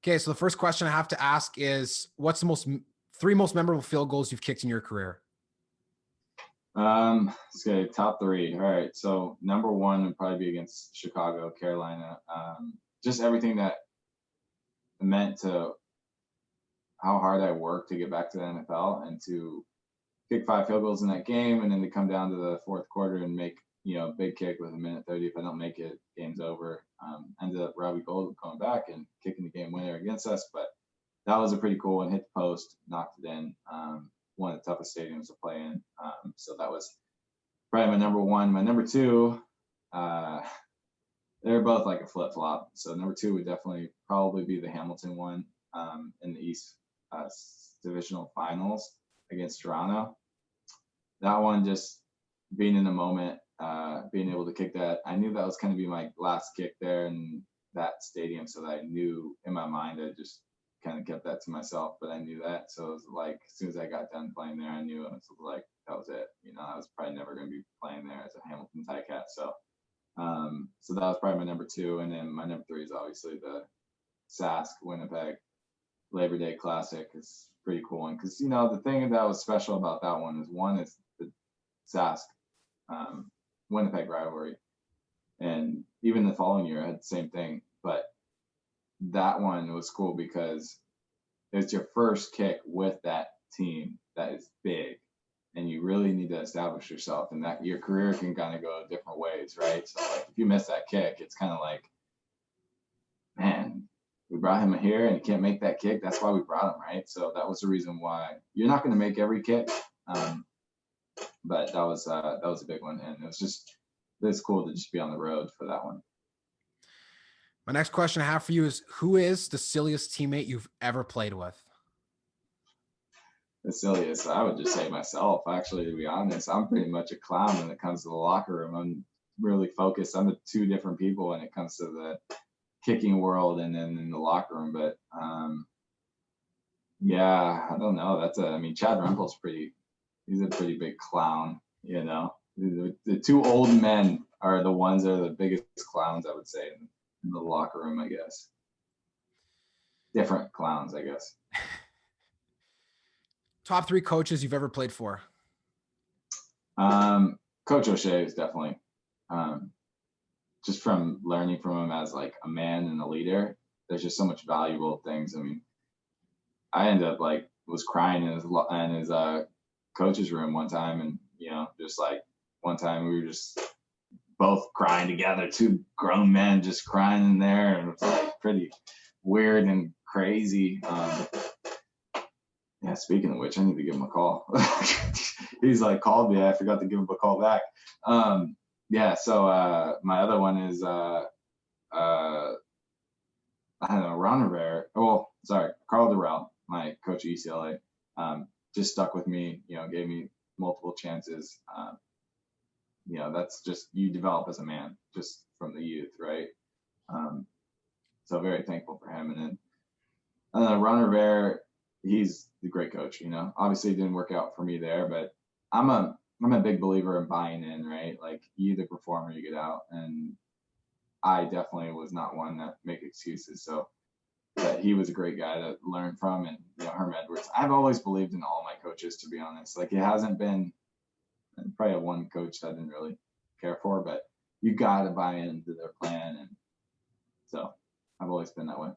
Okay, so the first question I have to ask is, what's the three most memorable field goals you've kicked in your career? Okay, top three. All right. So number one would probably be against Chicago, Carolina. Just everything that meant to how hard I worked to get back to the NFL and to kick 5 field goals in that game, and then to come down to the fourth quarter and make a big kick with 1:30. If I don't make it, game's over. Ended up Robbie Gould coming back and kicking the game winner against us, but that was a pretty cool one. Hit the post, knocked it in. One of the toughest stadiums to play in. So that was probably my number one. My number two, they're both like a flip flop. So number two would definitely probably be the Hamilton one in the East Divisional Finals against Toronto. That one, just being in the moment, being able to kick that. I knew that was going to be my last kick there in that stadium, so that I knew in my mind, I just kind of kept that to myself, but I knew that. So it was like, as soon as I got done playing there, I knew it was like, that was it. I was probably never going to be playing there as a Hamilton Ticat. So that was probably my number two. And then my number three is obviously the Sask Winnipeg Labor Day Classic. It's a pretty cool one because, the thing that was special about that one is the Sask Winnipeg rivalry. And even the following year, I had the same thing. But that one was cool because it's your first kick with that team that is big, and you really need to establish yourself, and that your career can kind of go different ways, right? So like, if you miss that kick, it's kind of like, man, we brought him here and he can't make that kick. That's why we brought him, right? So that was the reason why. You're not going to make every kick, but that was a big one, and it's cool to just be on the road for that one. My next question I have for you is, who is the silliest teammate you've ever played with? The silliest, I would just say myself, actually, to be honest. I'm pretty much a clown when it comes to the locker room. I'm really focused. I'm the two different people when it comes to the kicking world and then in the locker room. But yeah, I don't know. Chad Rumpel's he's a pretty big clown, The two old men are the ones that are the biggest clowns, I would say, in the locker room, I guess. Different clowns, I guess. Top 3 coaches you've ever played for? Coach O'Shea is definitely, just from learning from him as like a man and a leader. there's just so much valuable things. I mean, I ended up like was crying in his coach's room one time, and just like one time we were just both crying together, two grown men just crying in there, and it was like pretty weird and crazy. Yeah, speaking of which, I need to give him a call. He's like called me. I forgot to give him a call back. Yeah, so my other one is I don't know, Ron Rivera. Well, sorry, Carl Durrell, my coach at UCLA, just stuck with me. Gave me multiple chances. That's just you develop as a man just from the youth, right? Um, so very thankful for him. And then Ron Rivera, he's the great coach. Obviously it didn't work out for me there, but I'm a big believer in buying in, right? Like you either perform or you get out, and I definitely was not one that make excuses. So that he was a great guy to learn from, and Herm Edwards. I've always believed in all my coaches, to be honest. Like it hasn't been probably one coach that I didn't really care for, but you got to buy into their plan, and so I've always been that way.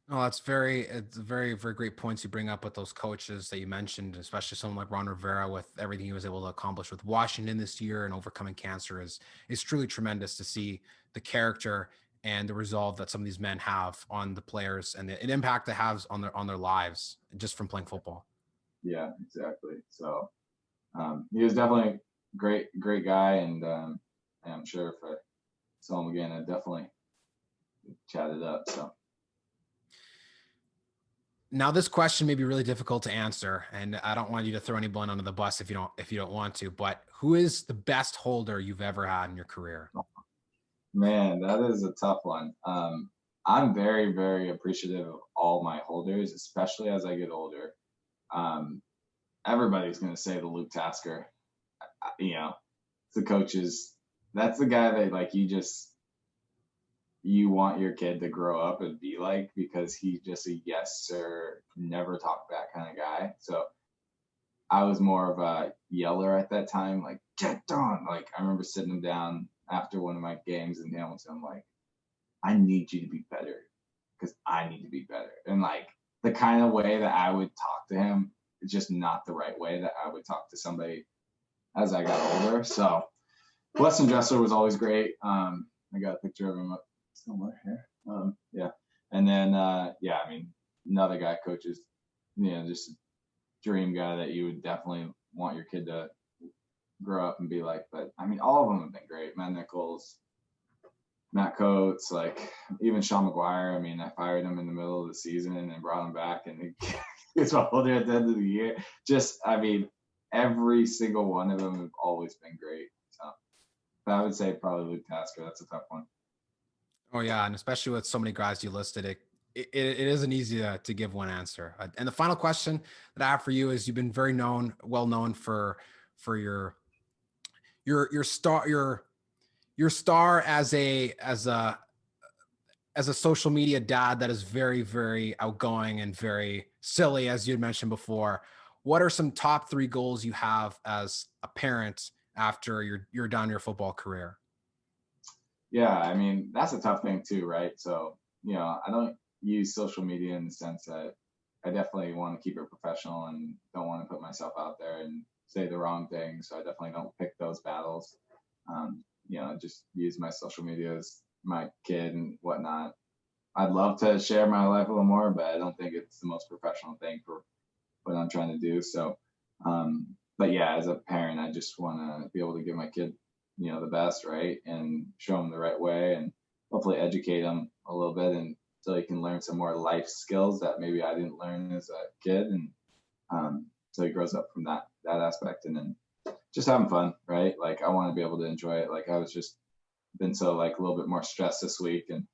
No, it's very, very great points you bring up with those coaches that you mentioned, especially someone like Ron Rivera with everything he was able to accomplish with Washington this year and overcoming cancer is truly tremendous to see the character and the resolve that some of these men have on the players and the impact it has on their lives just from playing football. Yeah, exactly. So he was definitely a great guy, and I'm sure if I saw him again, I'd definitely chat it up. So. Now, this question may be really difficult to answer, and I don't want you to throw anyone under the bus if you don't want to. But who is the best holder you've ever had in your career? Man, that is a tough one. I'm very, very appreciative of all my holders, especially as I get older. Um, Everybody's going to say the Luke Tasker. The coaches. That's the guy that like you want your kid to grow up and be like, because he's just a yes sir, never talk back kind of guy. So I was more of a yeller at that time, like get done. Like I remember sitting him down after one of my games in Hamilton, I'm like, I need you to be better because I need to be better. And like the kind of way that I would talk to him is just not the right way that I would talk to somebody as I got older. So Weston Dressler was always great. I got a picture of him up somewhere here. Yeah. And then, I mean, another guy coaches, just a dream guy that you would definitely want your kid to grow up and be like. But I mean, all of them have been great. Matt Nichols, Matt Coates, like even Sean McGuire. I mean, I fired him in the middle of the season and brought him back, and he gets older at the end of the year. I mean, every single one of them have always been great. So, but I would say probably Luke Tasker. That's a tough one. Oh yeah, and especially with so many guys you listed, it isn't easy to give one answer. And the final question that I have for you is: you've been well known for your star your star as a social media dad that is very, very outgoing and very silly, as you had mentioned before. What are some top three goals you have as a parent after you're done your football career? Yeah, I mean, that's a tough thing too, right? So, I don't use social media in the sense that I definitely want to keep it professional and don't want to put myself out there and say the wrong thing. So I definitely don't pick those battles. Just use my social media as my kid and whatnot. I'd love to share my life a little more, but I don't think it's the most professional thing for what I'm trying to do. So, but yeah, as a parent, I just want to be able to give my kid, the best, right, and show them the right way, and hopefully educate them a little bit, and so he can learn some more life skills that maybe I didn't learn as a kid, and so he grows up from that aspect, and then just having fun, right? Like I want to be able to enjoy it. Like I was just been so like a little bit more stressed this week, and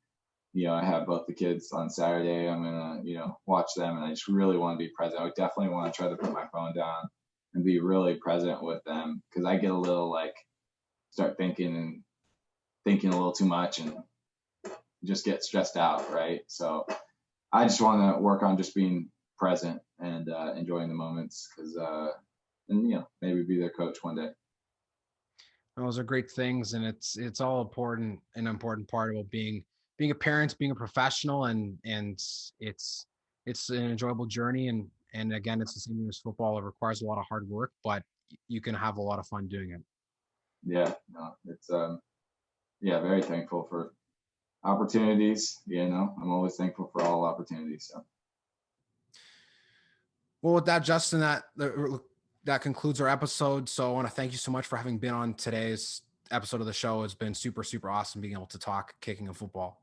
I have both the kids on Saturday. I'm gonna, watch them, and I just really want to be present. I would definitely want to try to put my phone down and be really present with them, because I get a little like start thinking a little too much and just get stressed out, right? So I just want to work on just being present and enjoying the moments, because and maybe be their coach one day. Those are great things, and it's all important, an important part about being being a parent, being a professional, and it's an enjoyable journey. And again, it's the same thing as football. It requires a lot of hard work, but you can have a lot of fun doing it. Yeah, no, it's yeah, very thankful for opportunities. You know, I'm always thankful for all opportunities. So Well, with that, Justin, that concludes our episode. So I want to thank you so much for having been on today's episode of the show. It's been super, super awesome being able to talk kicking and football.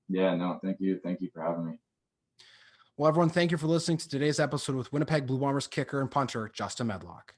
yeah, no, thank you for having me. Well, everyone, thank you for listening to today's episode with Winnipeg Blue Bombers kicker and punter, Justin Medlock.